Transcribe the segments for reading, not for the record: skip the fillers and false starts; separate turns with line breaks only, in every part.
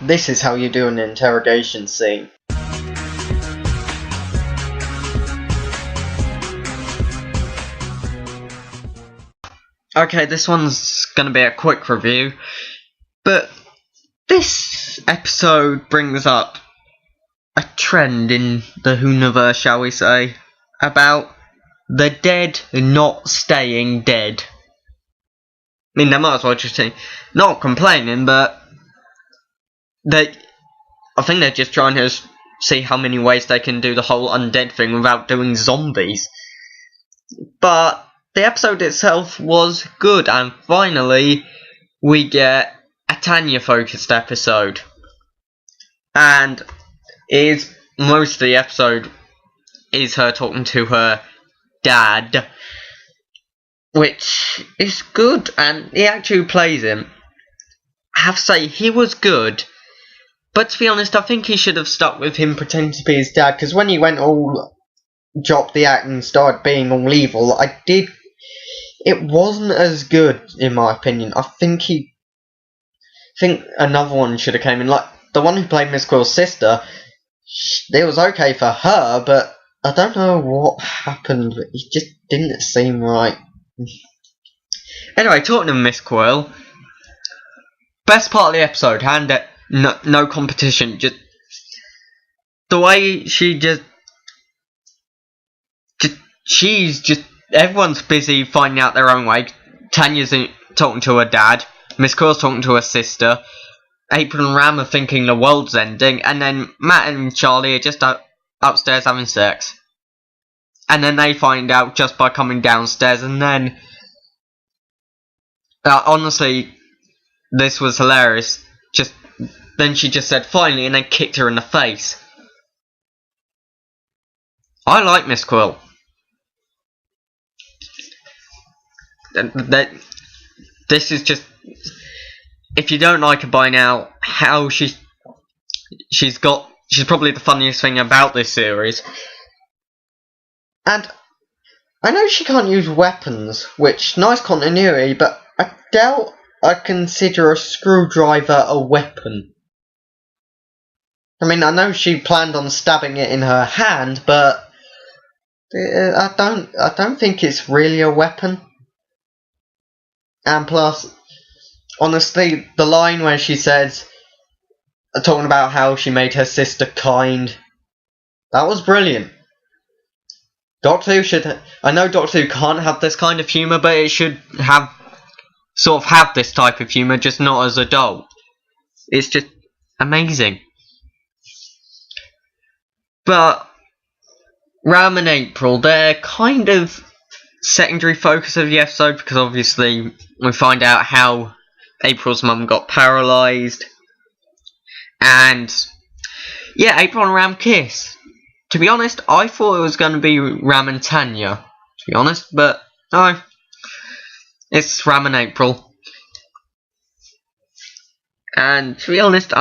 this is how you do an interrogation scene. Okay, this one's gonna be a quick review, but this episode brings up a trend in the universe, shall we say, about the dead not staying dead. I mean, they might as well just say, not complaining, but I think they're just trying to see how many ways they can do the whole undead thing without doing zombies. But the episode itself was good, and finally we get a Tanya-focused episode. And most of the episode is her talking to her dad, which is good, and the actor who plays him, I have to say, he was good, but to be honest, I think he should have stuck with him pretending to be his dad, because when he went all, dropped the act and started being all evil, it wasn't as good, in my opinion. I think another one should have came in, like, the one who played Miss Quill's sister, it was okay for her, but I don't know what happened, it just didn't seem right. Anyway, talking to Miss Quill, best part of the episode, no competition, just the way everyone's busy finding out their own way. Tanya's talking to her dad, Miss Quill's talking to her sister, April and Ram are thinking the world's ending, and then Matt and Charlie are just upstairs having sex. And then they find out just by coming downstairs, and then honestly, this was hilarious. Then she just said finally, and then kicked her in the face. I like Miss Quill. This is just, if you don't like her by now, how she's probably the funniest thing about this series. And I know she can't use weapons, which, nice continuity, but I doubt I'd consider a screwdriver a weapon. I mean, I know she planned on stabbing it in her hand, but I don't think it's really a weapon. And plus, honestly, the line where she says, talking about how she made her sister kind, that was brilliant. Doctor Who I know Doctor Who can't have this kind of humour, but it should have this type of humour, just not as adult. It's just amazing. But Ram and April, they're kind of secondary focus of the episode, because obviously we find out how April's mum got paralysed. And yeah, April and Ram kiss. To be honest, I thought it was going to be Ram and Tanya, to be honest, but no, it's Ram and April. And to be honest,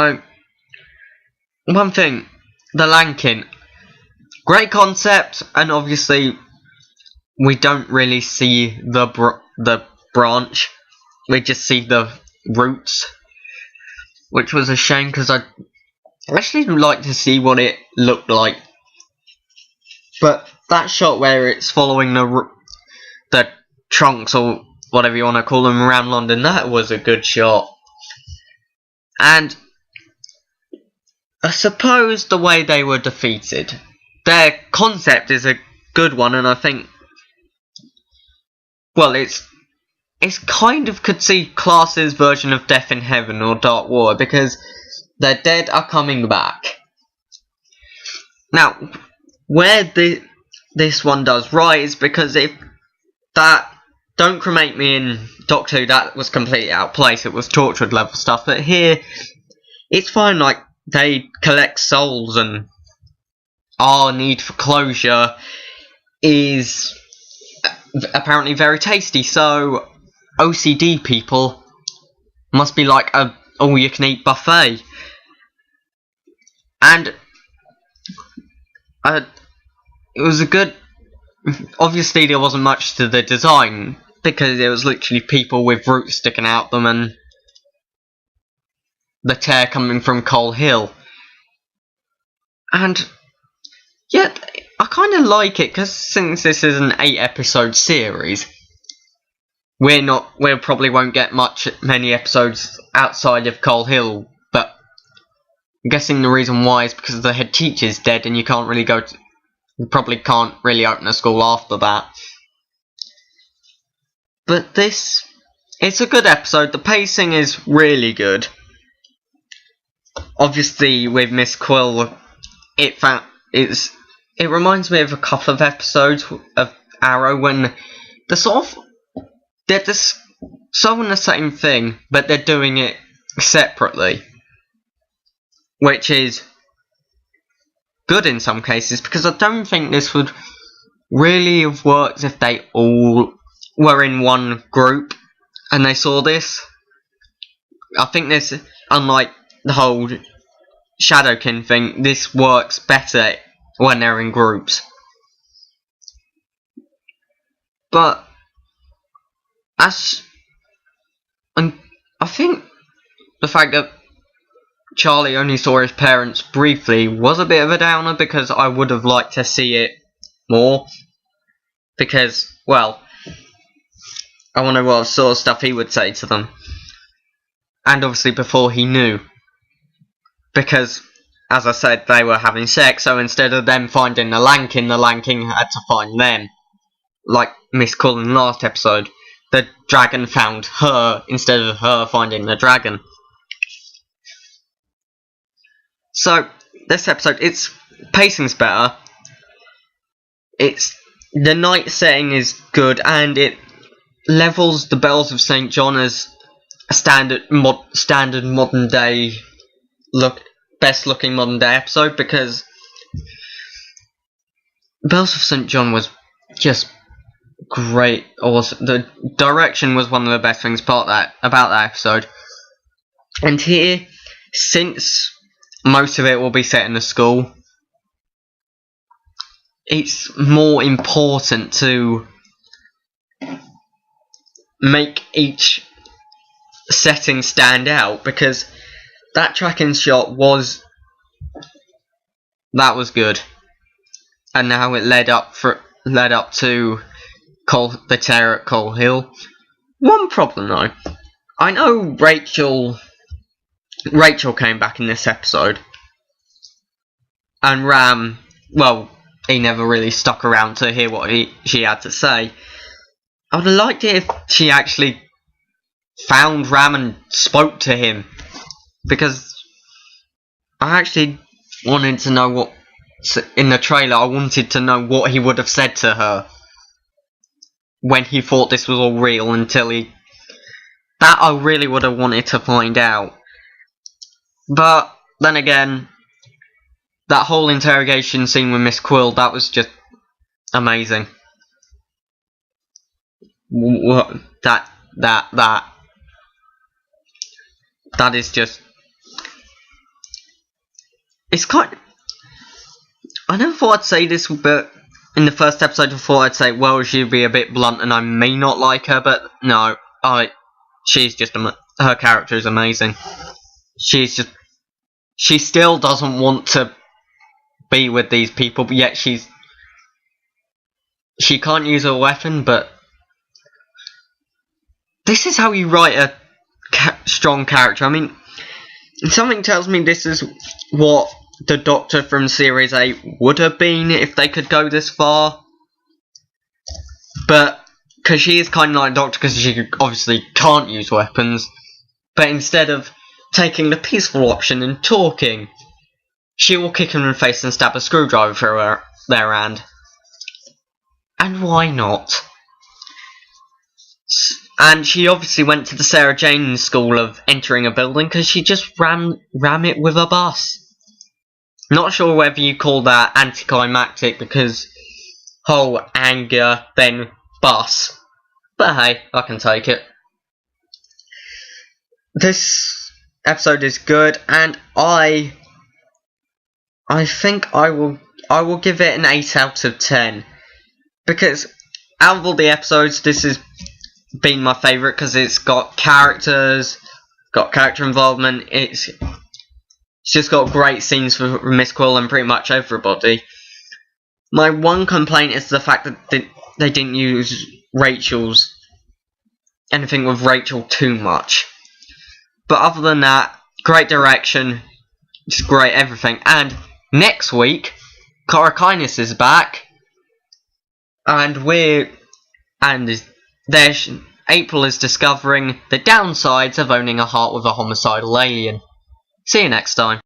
one thing, the Lankin, great concept, and obviously we don't really see the branch, we just see the roots, which was a shame, because I'd actually like to see what it looked like. But that shot where it's following the trunks, or whatever you want to call them, around London, that was a good shot. And I suppose the way they were defeated, their concept is a good one, and I think, well, it's kind of could see Class's version of Death in Heaven or Dark Water, because their dead are coming back. Now, where this one does right is because if that, don't cremate me in Doctor Who, that was completely out of place, it was Torchwood level stuff, but here, it's fine, like, they collect souls, and our need for closure is apparently very tasty, so OCD people must be like a all-you-can-eat buffet. And it was a good, obviously there wasn't much to the design, because it was literally people with roots sticking out them, and the tear coming from Coal Hill. And yeah, I kind of like it because since this is an 8-episode series, we probably won't get many episodes outside of Coal Hill. But I'm guessing the reason why is because the head teacher's dead, and you probably can't really open a school after that. But it's a good episode. The pacing is really good. Obviously, with Miss Quill, it reminds me of a couple of episodes of Arrow when they're sort of the same thing, but they're doing it separately, which is good in some cases, because I don't think this would really have worked if they all were in one group and they saw this. I think this, unlike the whole Shadowkin thing, this works better when they're in groups. But I think the fact that Charlie only saw his parents briefly was a bit of a downer, because I would have liked to see it more. Because, well, I wonder what sort of stuff he would say to them. And obviously before he knew. Because, as I said, they were having sex, so instead of them finding the Lanking had to find them. Like Miss Quill in the last episode. The dragon found her instead of her finding the dragon. So, this episode, its pacing's better. The night setting is good, and it levels the Bells of St. John as a standard modern day best looking modern day episode, because Bells of St. John was just great. Also, the direction was one of the best things about that episode. And here, since most of it will be set in the school, it's more important to make each setting stand out, because that tracking shot was good, and now it led up to the terror at Coal Hill. One problem though, I know Rachel came back in this episode, and Ram, well, he never really stuck around to hear what she had to say. I would have liked it if she actually found Ram and spoke to him, because I actually wanted to know what, in the trailer, I wanted to know what he would have said to her when he thought this was all real, that I really would have wanted to find out. But then again, that whole interrogation scene with Miss Quill, that was just amazing. That is just, it's kind of, I never thought I'd say this, but in the first episode I thought I'd say, well, she'd be a bit blunt and I may not like her, but no, she's just, her character is amazing. She still doesn't want to be with these people, but yet she can't use a weapon. But this is how you write a strong character. I mean, something tells me this is what the Doctor from Series 8 would have been if they could go this far. But, because she is kind of like Doctor, because she obviously can't use weapons, but instead of taking the peaceful option and talking, she will kick him in the face and stab a screwdriver through their hand. And why not? And she obviously went to the Sarah Jane school of entering a building, because she just ram it with a bus. Not sure whether you call that anticlimactic, because whole anger, then bus. But hey, I can take it. This episode is good, and I think I will give it an 8 out of 10. Because out of all the episodes, this has been my favourite, because it's got characters, got character involvement. It's just got great scenes for Miss Quill and pretty much everybody. My one complaint is the fact that they didn't use anything with Rachel too much. But other than that, great direction, just great everything. And next week, Cara Kindness is back, and April is discovering the downsides of owning a heart with a homicidal alien. See you next time.